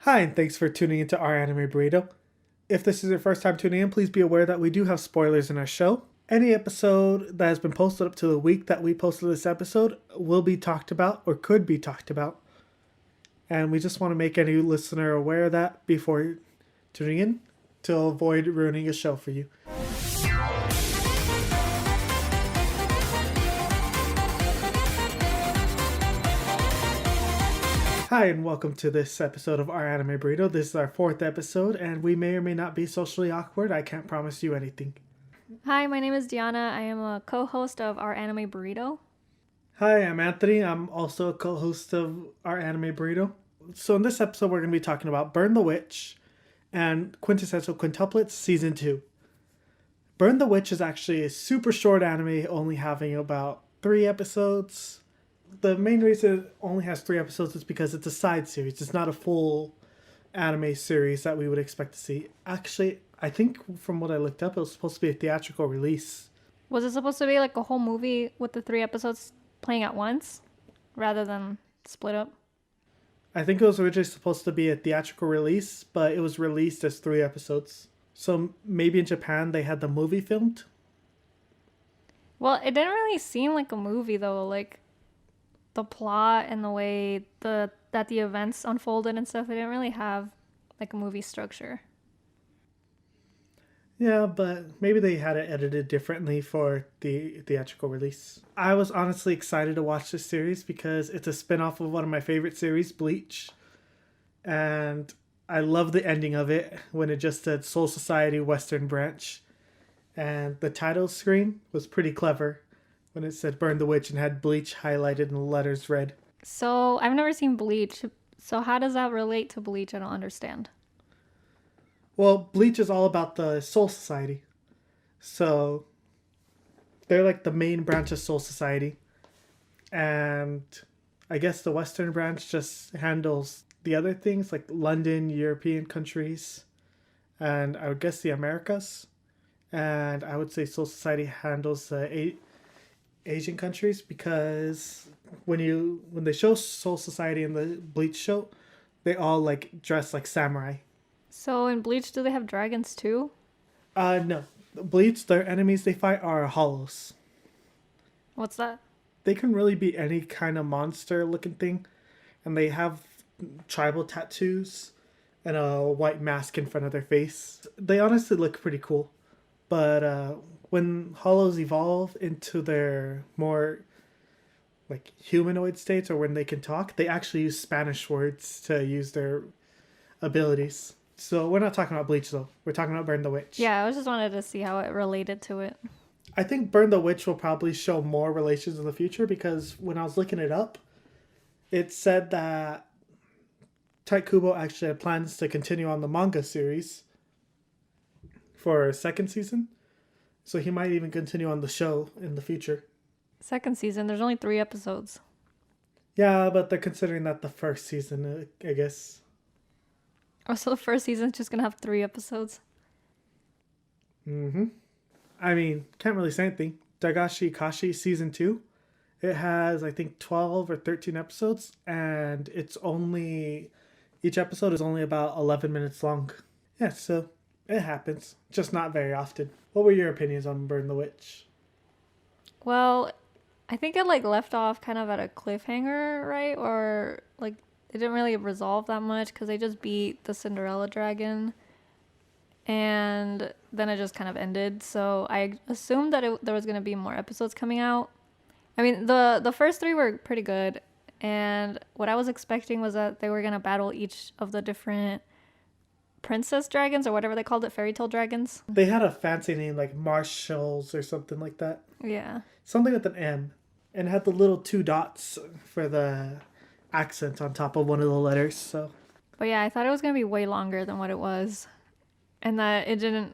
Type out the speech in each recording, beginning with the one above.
Hi, and thanks for tuning into our anime burrito. If this is your first time tuning in, please be aware that we do have spoilers in our show. Any episode that has been posted up to the week that we posted this episode will be talked about or could be talked about. And we just want to make any listener aware of that before tuning in to avoid ruining a show for you. Hi, and welcome to this episode of Our Anime Burrito. This is our fourth episode, and we may or may not be socially awkward. I can't promise you anything. Hi, my name is Diana. I am a co-host of Our Anime Burrito. Hi, I'm Anthony. I'm also a co-host of Our Anime Burrito. So in this episode, we're going to be talking about Burn the Witch and Quintessential Quintuplets Season 2. Burn the Witch is actually a super short anime, only having about 3 episodes. The main reason it only has 3 episodes is because it's a side series. It's not a full anime series that we would expect to see. Actually, I think from what I looked up, it was supposed to be a theatrical release. Was it supposed to be like a whole movie with the 3 episodes playing at once rather than split up? I think it was originally supposed to be a theatrical release, but it was released as 3 episodes. So maybe in Japan they had the movie filmed? Well, it didn't really seem like a movie though. Like the plot and the way that the events unfolded and stuff, it didn't really have like a movie structure. Yeah, but maybe they had it edited differently for the theatrical release. I was honestly excited to watch this series because it's a spin-off of one of my favorite series, Bleach. And I love the ending of it when it just said Soul Society Western Branch. And the title screen was pretty clever when it said Burn the Witch and had Bleach highlighted in the letters red. So I've never seen Bleach. So how does that relate to Bleach? I don't understand. Well, Bleach is all about the Soul Society. So they're like the main branch of Soul Society. And I guess the Western branch just handles the other things like London, European countries, and I would guess the Americas. And I would say Soul Society handles the Asian countries because when they show Soul Society in the Bleach show, they all like dress like samurai. So in Bleach, do they have dragons too? No. Bleach, their enemies they fight are hollows. What's that? They can really be any kind of monster looking thing. And they have tribal tattoos and a white mask in front of their face. They honestly look pretty cool. But when hollows evolve into their more like humanoid states or when they can talk, they actually use Spanish words to use their abilities. So we're not talking about Bleach though. We're talking about Burn the Witch. Yeah, I just wanted to see how it related to it. I think Burn the Witch will probably show more relations in the future because when I was looking it up, it said that Tite Kubo actually had plans to continue on the manga series for a second season. So he might even continue on the show in the future. Second season, there's only 3 episodes. Yeah, but they're considering that the first season, I guess. Oh, so the first season's just gonna have 3 episodes? Mm-hmm. I mean, can't really say anything. Dagashi Kashi Season 2, it has, I think, 12 or 13 episodes, and each episode is only about 11 minutes long. Yeah, so it happens. Just not very often. What were your opinions on Burn the Witch? Well, I think it like left off kind of at a cliffhanger, right? Or like it didn't really resolve that much because they just beat the Cinderella dragon and then it just kind of ended. So I assumed that there was going to be more episodes coming out. I mean, the first 3 were pretty good, and what I was expecting was that they were going to battle each of the different princess dragons or whatever they called it, fairy tale dragons. They had a fancy name like Marshalls or something like that. Yeah. Something with an M. And it had the little 2 dots for the accent on top of one of the letters, so. But yeah, I thought it was going to be way longer than what it was. And that I didn't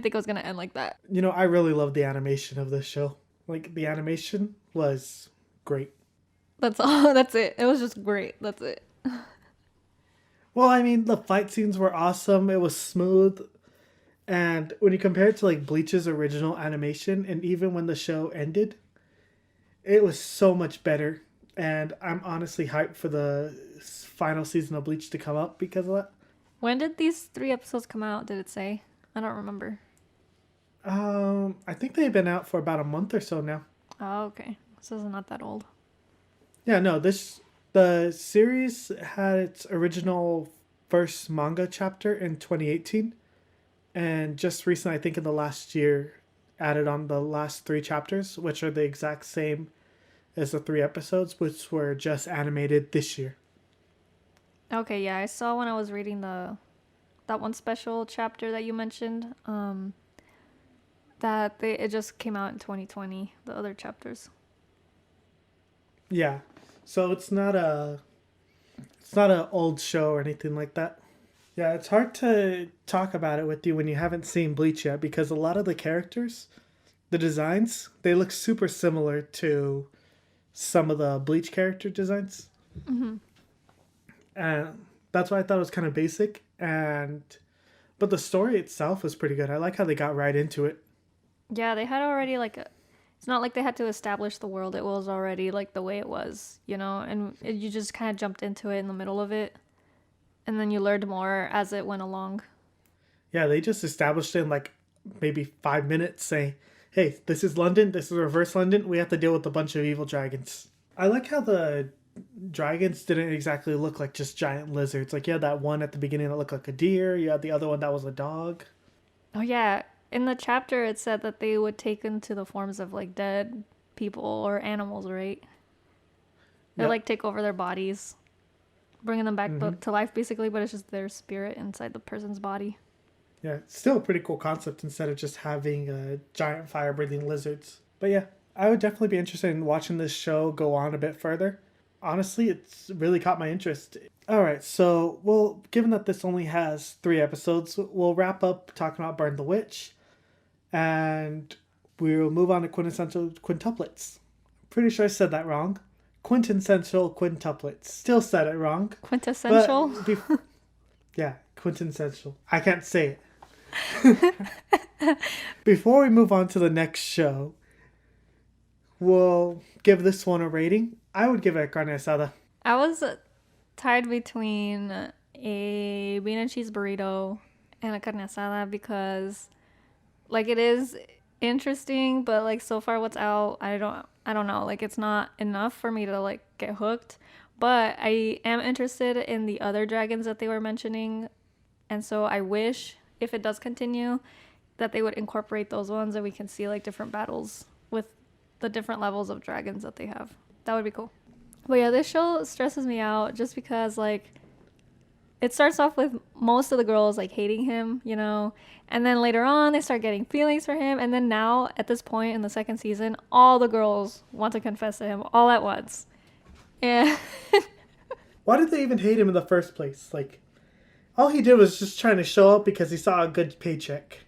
think it was going to end like that. You know, I really love the animation of this show. Like, the animation was great. That's all. That's it. It was just great. That's it. Well, I mean, the fight scenes were awesome. It was smooth. And when you compare it to, like, Bleach's original animation, and even when the show ended, it was so much better. And I'm honestly hyped for the final season of Bleach to come up because of that. When did these 3 episodes come out? Did it say? I don't remember. I think they've been out for about a month or so now. Oh, okay. So it's not that old. Yeah, no, the series had its original first manga chapter in 2018, and just recently, I think in the last year, added on the last 3 chapters, which are the exact same as the 3 episodes, which were just animated this year. Okay, yeah, I saw when I was reading that one special chapter that you mentioned, that it just came out in 2020, the other chapters. Yeah, so it's not an old show or anything like that. Yeah, it's hard to talk about it with you when you haven't seen Bleach yet because a lot of the characters, the designs, they look super similar to some of the Bleach character designs. Mm-hmm. And that's why I thought it was kind of basic. But the story itself was pretty good. I like how they got right into it. Yeah, they had already it's not like they had to establish the world. It was already like the way it was, and you just kind of jumped into it in the middle of it. And then you learned more as it went along. Yeah, they just established it in like maybe 5 minutes saying, hey, this is London, this is reverse London, we have to deal with a bunch of evil dragons. I like how the dragons didn't exactly look like just giant lizards. Like you had that one at the beginning that looked like a deer, you had the other one that was a dog. Oh, yeah. In the chapter, it said that they would take into the forms of like dead people or animals, right? They Yep. like take over their bodies, bringing them back Mm-hmm. to life basically, but it's just their spirit inside the person's body. Yeah, it's still a pretty cool concept instead of just having giant fire-breathing lizards. But yeah, I would definitely be interested in watching this show go on a bit further. Honestly, it's really caught my interest. All right, so, well, given that this only has 3 episodes, we'll wrap up talking about Burn the Witch, and we'll move on to Quintessential Quintuplets. Pretty sure I said that wrong. Quintessential Quintuplets. Still said it wrong. Quintessential? Yeah, quintessential. I can't say it. Before we move on to the next show, we'll give this one a rating. I would give it a carne asada. I was tied between a bean and cheese burrito and a carne asada because, like, it is interesting, but like so far what's out, I don't know. Like, it's not enough for me to like get hooked. But I am interested in the other dragons that they were mentioning, and so I wish if it does continue that they would incorporate those ones and we can see like different battles with the different levels of dragons that they have. That would be cool. But yeah, this show stresses me out just because like it starts off with most of the girls like hating him, and then later on they start getting feelings for him, and then now at this point in the second season, all the girls want to confess to him all at once. Yeah. Why did they even hate him in the first place? Like, all he did was just trying to show up because he saw a good paycheck.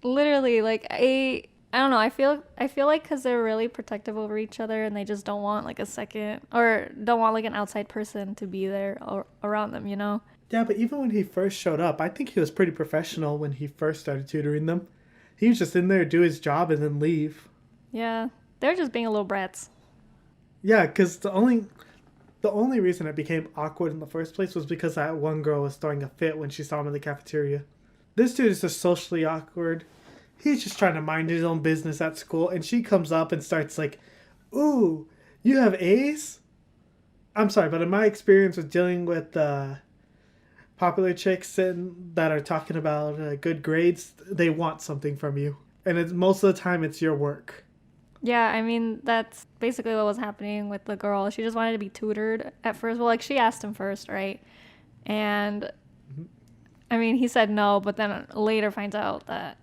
Literally, like I don't know. I feel like because they're really protective over each other and they just don't want like a second or don't want like an outside person to be there or around them. Yeah, but even when he first showed up, I think he was pretty professional when he first started tutoring them. He was just in there, do his job, and then leave. Yeah, they're just being a little brats. Yeah, because the only reason it became awkward in the first place was because that one girl was throwing a fit when she saw him in the cafeteria. This dude is just socially awkward. He's just trying to mind his own business at school, and she comes up and starts like, ooh, you have A's? I'm sorry, but in my experience with dealing with popular chicks that are talking about good grades, they want something from you. And most of the time, it's your work. Yeah, I mean, that's basically what was happening with the girl. She just wanted to be tutored at first. Well, like, she asked him first, right? And, I mean, he said no, but then later finds out that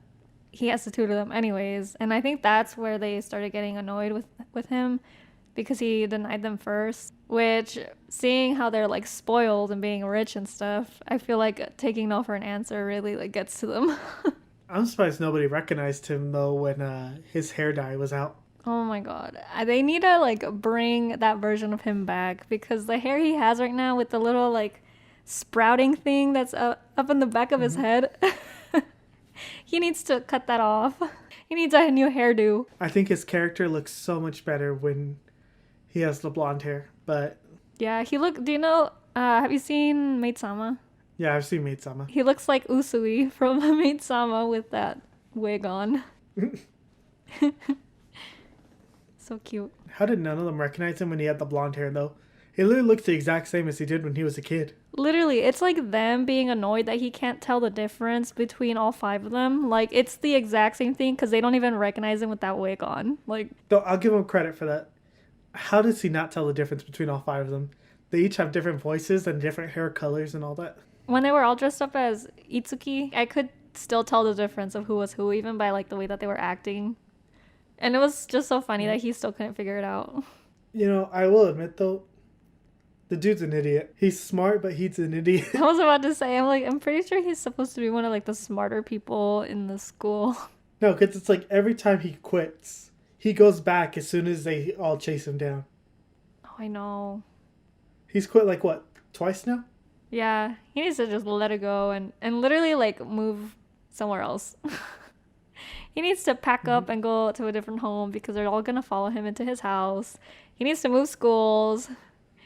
he has to tutor them anyways. And I think that's where they started getting annoyed with him because he denied them first. Which, seeing how they're, like, spoiled and being rich and stuff, I feel like taking no for an answer really, like, gets to them. I'm surprised nobody recognized him, though, when his hair dye was out. Oh my god. They need to like bring that version of him back because the hair he has right now with the little like sprouting thing that's up in the back of his head, he needs to cut that off. He needs a new hairdo. I think his character looks so much better when He has the blonde hair, but Yeah, do you know, have you seen Maid Sama? yeah, I've seen Maid Sama. He looks like Usui from Maid Sama with that wig on. So cute. How did none of them recognize him when he had the blonde hair, though? He literally looks the exact same as he did when he was a kid. Literally, it's like them being annoyed that he can't tell the difference between all five of them. Like, it's the exact same thing because they don't even recognize him with that wig on. Like, Though I'll give him credit for that. How does he not tell the difference between all five of them? They each have different voices and different hair colors and all that. when they were all dressed up as Itsuki, I could still tell the difference of who was who, even by like the way that they were acting. And it was just so funny that he still couldn't figure it out. You know, I will admit though, the dude's an idiot. He's smart, but he's an idiot. I was about to say, I'm pretty sure he's supposed to be one of like the smarter people in the school. No, because it's like every time he quits, he goes back as soon as they all chase him down. Oh, I know. He's quit like what, twice now? Yeah, he needs to just let it go and literally like move somewhere else. He needs to pack up and go to a different home because they're all gonna follow him into his house. He needs to move schools.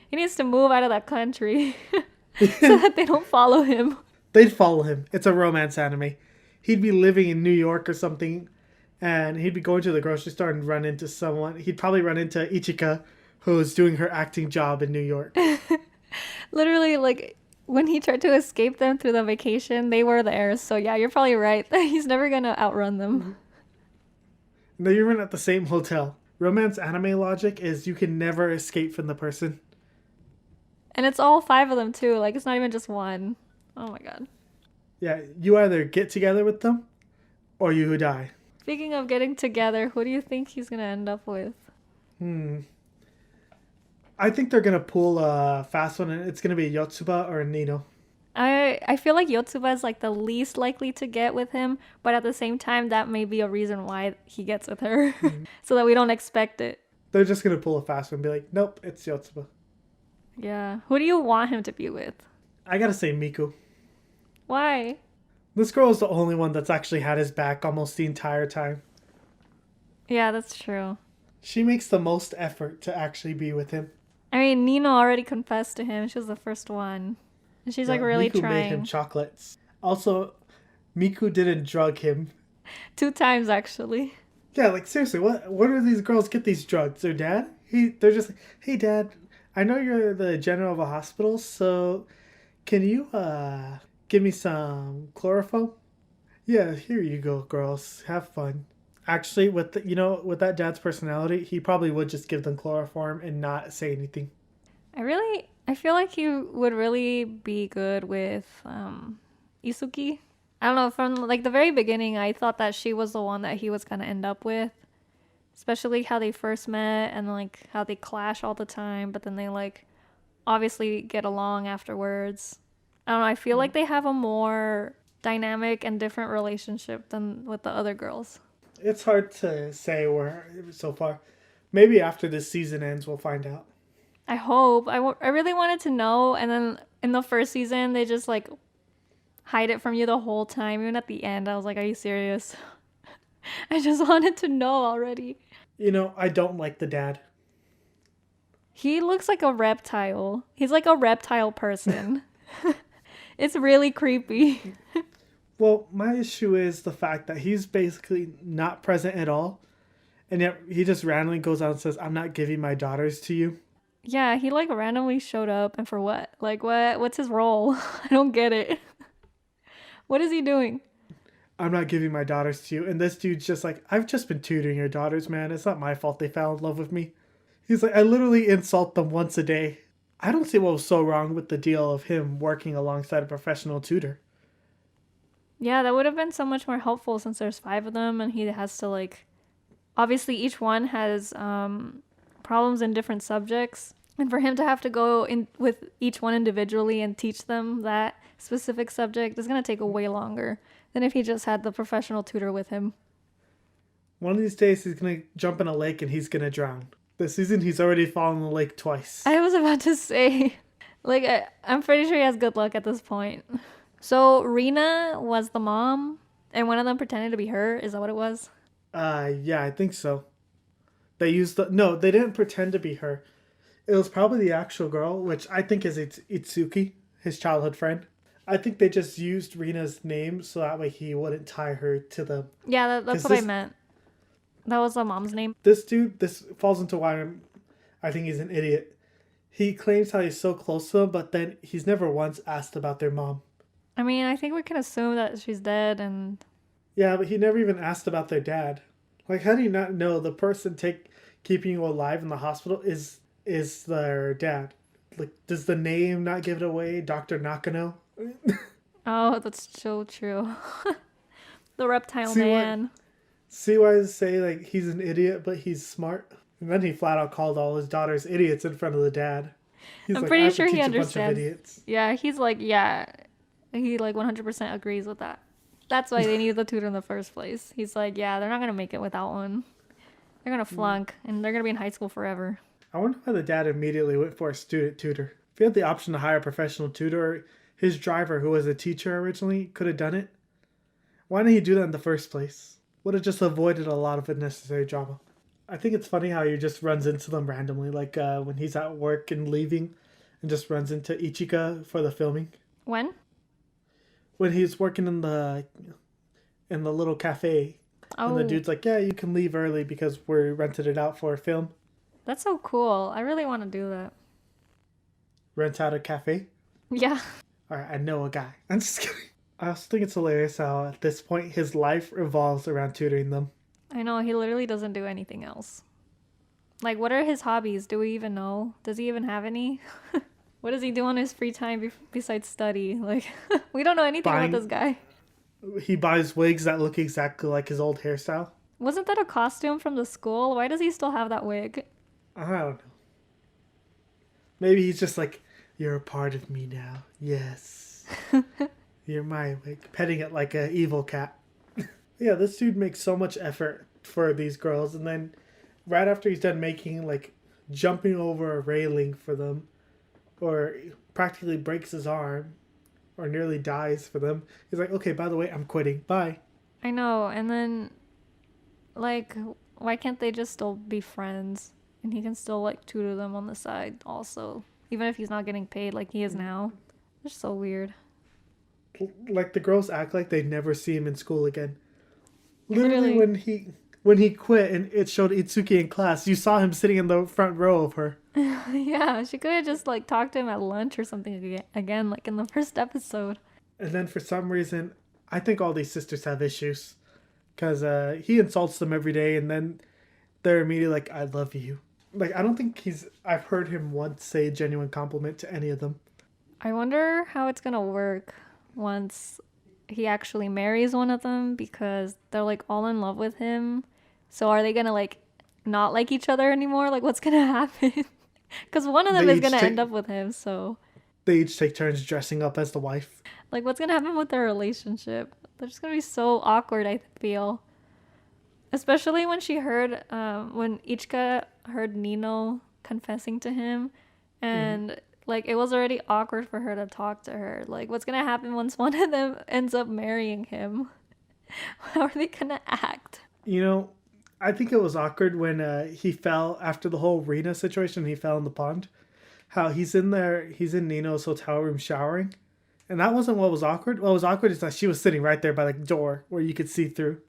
He needs to move out of that country so that they don't follow him. They'd follow him. It's a romance anime. He'd be living in New York or something, and he'd be going to the grocery store and run into someone. He'd probably run into Ichika, who's doing her acting job in New York. Literally, like, when he tried to escape them through the vacation, they were there. So yeah, you're probably right. He's never gonna outrun them. They're even at the same hotel. Romance anime logic is you can never escape from the person. And it's all five of them too. Like, it's not even just one. Oh my god. Yeah, you either get together with them, or you die. Speaking of getting together, who do you think he's gonna end up with? I think they're gonna pull a fast one, and it's gonna be Yotsuba or Nino. I feel like Yotsuba is like the least likely to get with him, but at the same time, that may be a reason why he gets with her, so that we don't expect it. They're just gonna pull a fast one and be like, nope, it's Yotsuba. Yeah. Who do you want him to be with? I gotta say Miku. Why? This girl is the only one that's actually had his back almost the entire time. Yeah, that's true. She makes the most effort to actually be with him. I mean, Nino already confessed to him. She was the first one. And she's like really Miku trying. made him chocolates. Also, Miku didn't drug him. 2 times, actually. Yeah, like seriously, what do these girls get these drugs? Their dad? They're just like, hey dad, I know you're the general of a hospital, so can you give me some chloroform? Yeah, here you go, girls. Have fun. Actually, with with that dad's personality, he probably would just give them chloroform and not say anything. I feel like he would really be good with Isuki. I don't know, from like the very beginning, I thought that she was the one that he was gonna end up with. Especially how they first met and like how they clash all the time, but then they like obviously get along afterwards. I don't know, I feel like they have a more dynamic and different relationship than with the other girls. It's hard to say where so far. Maybe after this season ends, we'll find out. I hope. I really wanted to know, and then in the first season, they just like hide it from you the whole time. Even at the end, I was like, are you serious? I just wanted to know already. You know, I don't like the dad. He looks like a reptile. He's like a reptile person. It's really creepy. Well, my issue is the fact that he's basically not present at all. And yet he just randomly goes out and says, I'm not giving my daughters to you. Yeah, he like randomly showed up, and for what? Like what's his role? I don't get it. What is he doing? I'm not giving my daughters to you. And this dude's just like, I've just been tutoring your daughters, man. It's not my fault they fell in love with me. He's like, I literally insult them once a day. I don't see what was so wrong with the deal of him working alongside a professional tutor. Yeah, that would have been so much more helpful since there's 5 of them, and he has to like, obviously each one has problems in different subjects, and for him to have to go in with each one individually and teach them that specific subject is going to take way longer than if he just had the professional tutor with him. One of these days he's going to jump in a lake and he's going to drown. This season he's already fallen in the lake twice. I was about to say, like, I'm pretty sure he has good luck at this point. So Rina was the mom, and one of them pretended to be her. Is that what it was? Yeah, I think so. They didn't pretend to be her. It was probably the actual girl, which I think is Itsuki, his childhood friend. I think they just used Rina's name so that way he wouldn't tie her to them. Yeah, that's Because what I meant. That was the mom's name. this dude, this falls into why I think he's an idiot. He claims how he's so close to them, but then he's never once asked about their mom. I mean, I think we can assume that she's dead and... Yeah, but he never even asked about their dad. Like, how do you not know the person keeping you alive in the hospital is their dad? Like, does the name not give it away? Dr. Nakano? Oh, that's so true. The reptile See man. See why I say, like, he's an idiot, but he's smart? And then he flat out called all his daughters idiots in front of the dad. He's I'm like, pretty I have sure to he teach a bunch of understands. idiots. Yeah, he's like, yeah. He like 100% agrees with that. That's why they needed the tutor in the first place. He's like, yeah, they're not going to make it without one. They're going to flunk, and they're going to be in high school forever. I wonder why the dad immediately went for a student tutor. If he had the option to hire a professional tutor, his driver, who was a teacher originally, could have done it. Why didn't he do that in the first place? Would have just avoided a lot of unnecessary drama. I think it's funny how he just runs into them randomly, like when he's at work and leaving, and just runs into Ichika for the filming. When? When he's working in the little cafe, and the dude's like, "Yeah, you can leave early because we rented it out for a film." That's so cool. I really want to do that. Rent out a cafe. Yeah. All right, I know a guy. I'm just kidding. I also think it's hilarious how at this point his life revolves around tutoring them. I know, he literally doesn't do anything else. Like, what are his hobbies? Do we even know? Does he even have any? What does he do on his free time besides study? Like, we don't know anything about this guy. He buys wigs that look exactly like his old hairstyle. Wasn't that a costume from the school? Why does he still have that wig? I don't know. Maybe he's just like, you're a part of me now. Yes. You're my wig. Petting it like an evil cat. Yeah, this dude makes so much effort for these girls. And then right after he's done making, like, jumping over a railing for them, or practically breaks his arm, or nearly dies for them, he's like, okay, by the way, I'm quitting. Bye. I know. And then, like, why can't they just still be friends? And he can still, like, tutor them on the side also. Even if he's not getting paid like he is now. It's so weird. Like, the girls act like they'd never see him in school again. Literally, Literally. when he quit and it showed Itsuki in class, you saw him sitting in the front row of her. Yeah, she could have just, like, talked to him at lunch or something again, like in the first episode. And then for some reason, I think all these sisters have issues. Because he insults them every day, and then they're immediately like, I love you. Like, I don't think I've heard him once say a genuine compliment to any of them. I wonder how it's gonna work once he actually marries one of them, because they're, like, all in love with him. So are they gonna, like, not like each other anymore? Like, what's gonna happen? Because one of them is gonna end up with him, so... They each take turns dressing up as the wife. Like, what's gonna happen with their relationship? They're just gonna be so awkward, I feel. Especially when she heard, when Ichika heard Nino confessing to him, and like, it was already awkward for her to talk to her. Like, what's gonna happen once one of them ends up marrying him? How are they gonna act? You know, I think it was awkward when he fell after the whole Rina situation. He fell in the pond. How he's in Nino's hotel room showering. And that wasn't what was awkward. What was awkward is that she was sitting right there by the door where you could see through.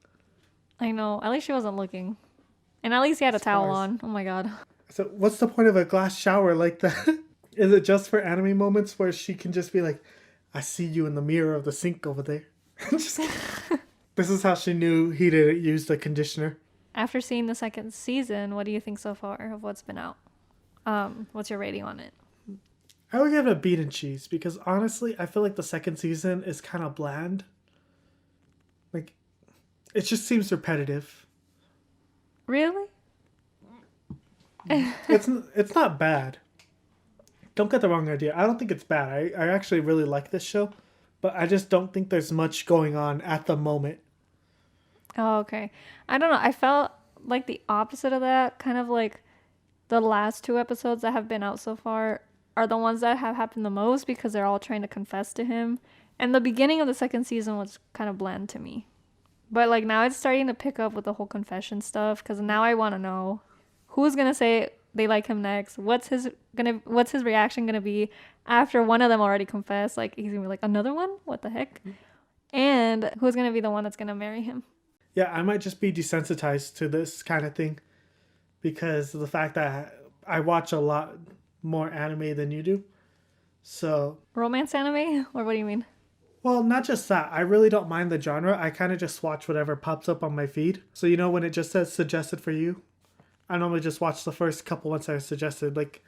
I know. At least she wasn't looking. And at least he had a towel on. Oh my god. So what's the point of a glass shower like that? Is it just for anime moments where she can just be like, I see you in the mirror of the sink over there? This is how she knew he didn't use the conditioner. After seeing the second season, what do you think so far of what's been out? What's your rating on it? I would give it a beat and cheese because honestly, I feel like the second season is kind of bland. Like, it just seems repetitive. Really? It's not bad. Don't get the wrong idea. I don't think it's bad. I actually really like this show, but I just don't think there's much going on at the moment. Oh, okay. I don't know. I felt like the opposite of that. Kind of like the last two episodes that have been out so far are the ones that have happened the most because they're all trying to confess to him. And the beginning of the second season was kind of bland to me. But like now it's starting to pick up with the whole confession stuff because now I want to know who's going to say they like him next? What's his reaction gonna be after one of them already confessed? Like, he's gonna be like, another one? What the heck? And who's gonna be the one that's gonna marry him? Yeah, I might just be desensitized to this kind of thing because of the fact that I watch a lot more anime than you do. So, Romance anime? Or what do you mean? well, not just that. I really don't mind the genre. I kind of just watch whatever pops up on my feed. So, you know, when it just says suggested for you, I normally just watch the first couple ones I suggested. Like,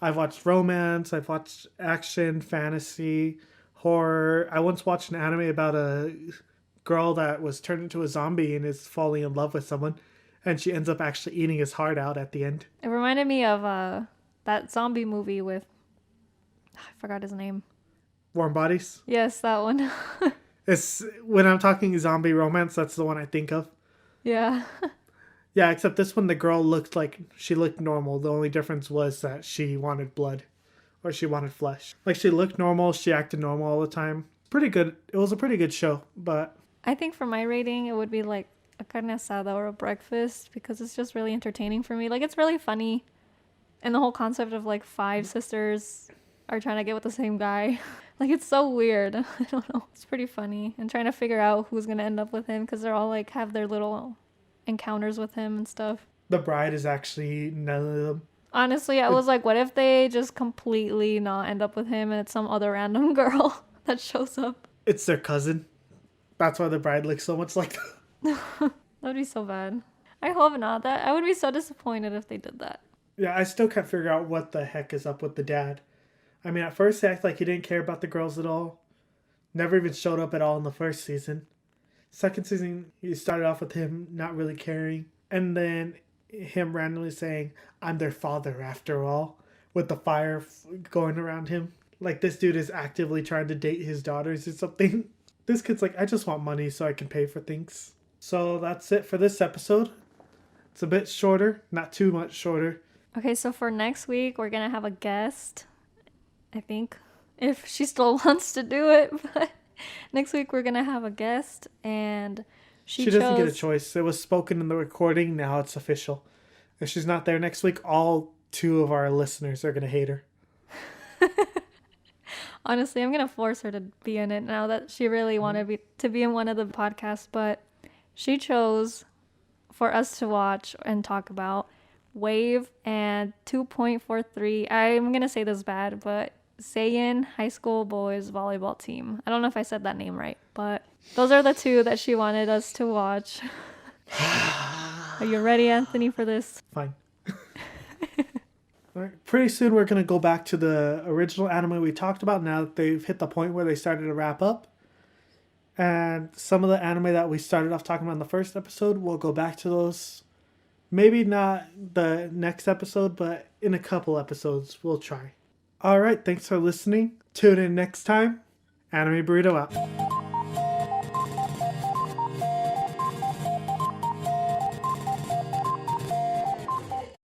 I've watched romance, I've watched action, fantasy, horror. I once watched an anime about a girl that was turned into a zombie and is falling in love with someone, and she ends up actually eating his heart out at the end. It reminded me of that zombie movie with, I forgot his name. Warm Bodies. Yes, that one. It's when I'm talking zombie romance, that's the one I think of. Yeah. Yeah, except this one, the girl looked like she looked normal. The only difference was that she wanted blood, or she wanted flesh. Like, she looked normal, she acted normal all the time. Pretty good. It was a pretty good show, but I think for my rating, it would be like a carne asada or a breakfast because it's just really entertaining for me. Like, it's really funny. And the whole concept of like 5 sisters are trying to get with the same guy. Like, it's so weird. I don't know. It's pretty funny. And trying to figure out who's going to end up with him because they're all like have their little encounters with him and stuff. the bride is actually none of them. Honestly, I was like, what if they just completely not end up with him and it's some other random girl that shows up? It's their cousin. That's why the bride looks so much like them. That would be so bad. I hope not. That I would be so disappointed if they did that. Yeah, I still can't figure out what the heck is up with the dad. I mean, at first he acted like he didn't care about the girls at all. Never even showed up at all in the first season. Second season, he started off with him not really caring. And then him randomly saying, I'm their father after all. With the fire going around him. Like, this dude is actively trying to date his daughters or something. This kid's like, I just want money so I can pay for things. So that's it for this episode. It's a bit shorter, not too much shorter. Okay, so for next week, we're going to have a guest. I think. If she still wants to do it. But next week, we're going to have a guest. And she doesn't get a choice. It was spoken in the recording. Now it's official. If she's not there next week, all 2 of our listeners are going to hate her. Honestly, I'm going to force her to be in it now that she really wanted to be in one of the podcasts. But she chose for us to watch and talk about Wave and 2.43. I'm going to say this bad, but Seiyin High School Boys Volleyball Team. I don't know if I said that name right, but those are the 2 that she wanted us to watch. Are you ready, Anthony, for this? Fine. All right. Pretty soon we're going to go back to the original anime we talked about now that they've hit the point where they started to wrap up. And some of the anime that we started off talking about in the first episode, we'll go back to those. Maybe not the next episode, but in a couple episodes, we'll try. All right, thanks for listening. Tune in next time. Anime Burrito out.